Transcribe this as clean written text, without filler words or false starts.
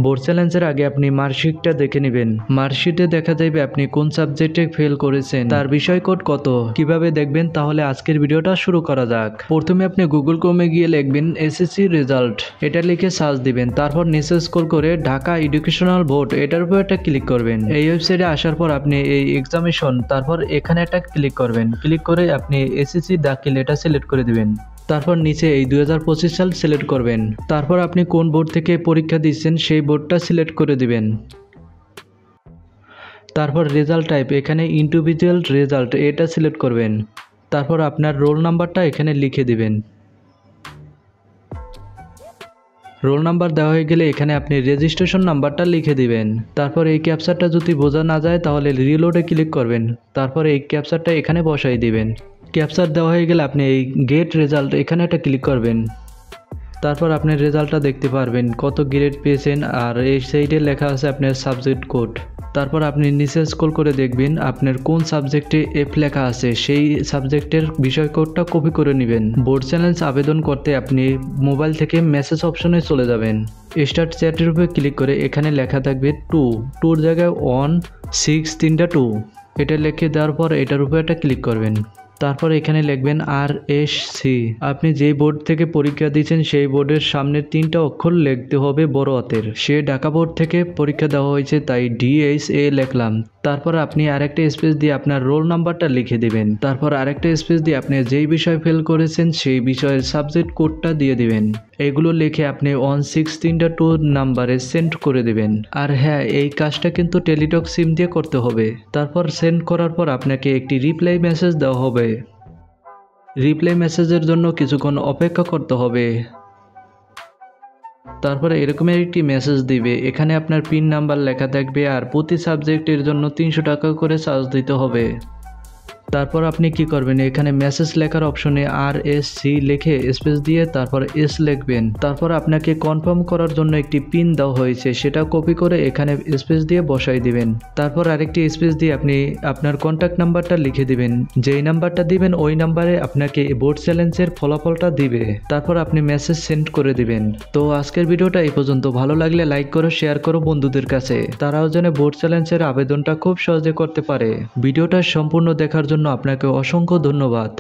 Board চ্যালেঞ্জের আগে আপনি মার্কশিটটা দেখে নেবেন। মার্কশিটে দেখা যাবে আপনি কোন সাবজেক্টে ফেল করেছেন, তার বিষয় কোড কত, কিভাবে দেখবেন। তাহলে আজকের ভিডিওটা শুরু করা যাক। প্রথমে আপনি গুগল ক্রোমে গিয়ে লিখবেন এসএসসি রেজাল্ট, এটা লিখে সার্চ দিবেন। তারপর নিচে স্ক্রল করে ঢাকা এডুকেশনাল বোর্ড এটার উপর একটা ক্লিক করবেন। এই ওয়েবসাইটে আসার পর আপনি এই এক্সামিনেশন, তারপর এখানে একটা ক্লিক করবেন। ক্লিক করে আপনি এসএসসি দাখিল এটা সিলেক্ট করে দিবেন। তারপর নিচে এই 2025 সাল সিলেক্ট করবেন। তারপর আপনি কোন বোর্ড থেকে পরীক্ষা দিচ্ছেন সেই বোর্ডটা সিলেক্ট করে দিবেন। তারপর রেজাল্ট টাইপ, এখানে ইন্ডিভিজুয়াল রেজাল্ট এটা সিলেক্ট করবেন। তারপর আপনার রোল নাম্বারটা এখানে লিখে দিবেন। রোল নাম্বার দেওয়া হয়ে গেলে এখানে আপনি রেজিস্ট্রেশন নাম্বারটা লিখে দিবেন। তারপর এই ক্যাপচারটা যদি বোঝা না যায় তাহলে রিলোডে ক্লিক করবেন। তারপর এই ক্যাপচারটা এখানে বসাই দিবেন। ক্যাপচার দেওয়া হয়ে গেলে আপনি এই গেট রেজাল্ট এখানে একটা ক্লিক করবেন। তারপর আপনার রেজাল্টটা দেখতে পারবেন কত গ্রেড পেয়েছেন, আর এই সাইডে লেখা আছে আপনার সাবজেক্ট কোড। তারপর আপনি নিচে স্ক্রল করে দেখবেন আপনার কোন সাবজেক্টে এফ লেখা আছে, সেই সাবজেক্টের বিষয় কোডটা কপি করে নেবেন। বোর্ড চ্যালেঞ্জ আবেদন করতে আপনি মোবাইল থেকে মেসেজ অপশনে চলে যাবেন। স্টার্ট চ্যাটের উপরে ক্লিক করে এখানে লেখা থাকবে 2 জায়গায় 1 6 3টা 2 এটা লিখে দেওয়ার পর এটার উপরে একটা ক্লিক করবেন। তারপর এখানে লিখবেন RSC, আপনি যেই বোর্ড থেকে পরীক্ষা দিয়েছেন সেই বোর্ডের সামনের 3টা অক্ষর লিখতে হবে বড় হাতের। সে ঢাকা বোর্ড থেকে পরীক্ষা দেওয়া হয়েছে তাই DHA লিখলাম। তারপর আপনি আরেকটা স্পেস দিয়ে আপনার রোল নাম্বারটা লিখে দিবেন। তারপর আরেকটা স্পেস দিয়ে আপনি যেই বিষয় ফেল করেছেন সেই বিষয়ের সাবজেক্ট কোডটা দিয়ে দিবেন। এগুলো লিখে আপনি 163.2 নাম্বারে সেন্ড করে দিবেন। আর হ্যাঁ, এই কাজটা কিন্তু টেলিটক সিম দিয়ে করতে হবে। তারপর সেন্ড করার পর আপনাকে একটি রিপ্লাই মেসেজ দেওয়া হবে। রিপ্লাই মেসেজের জন্য কিছুক্ষণ অপেক্ষা করতে হবে। তারপরে এরকমের একটি মেসেজ দিবে, এখানে আপনার পিন নাম্বার লেখা থাকবে আর প্রতি সাবজেক্টের জন্য 300 টাকা করে চার্জ দিতে হবে। তারপর আপনি কি করবেন, এখানে মেসেজ লেখার অপশনে RSC লিখে স্পেস দিয়ে তারপর এস লিখবেন। তারপর আপনাকে কনফার্ম করার জন্য একটি পিন দেওয়া হয়েছে, সেটা কপি করে এখানে স্পেস দিয়ে বসাই দিবেন। তারপর আরেকটি স্পেস দিয়ে আপনি আপনার কন্ট্যাক্ট নাম্বারটা লিখে দিবেন। যেই নাম্বারটা দিবেন ওই নাম্বারে আপনাকে বোর্ড চ্যালেঞ্জের ফলাফলটা দিবে। তারপর আপনি মেসেজ সেন্ড করে দিবেন। তো আজকের ভিডিওটা এই পর্যন্ত। ভালো লাগলে লাইক করো, শেয়ার করো বন্ধুদের কাছে, তারাও যেন বোর্ড চ্যালেঞ্জের আবেদনটা খুব সহজে করতে পারে। ভিডিওটা সম্পূর্ণ দেখার জন্য আপনাকে অসংখ্য ধন্যবাদ।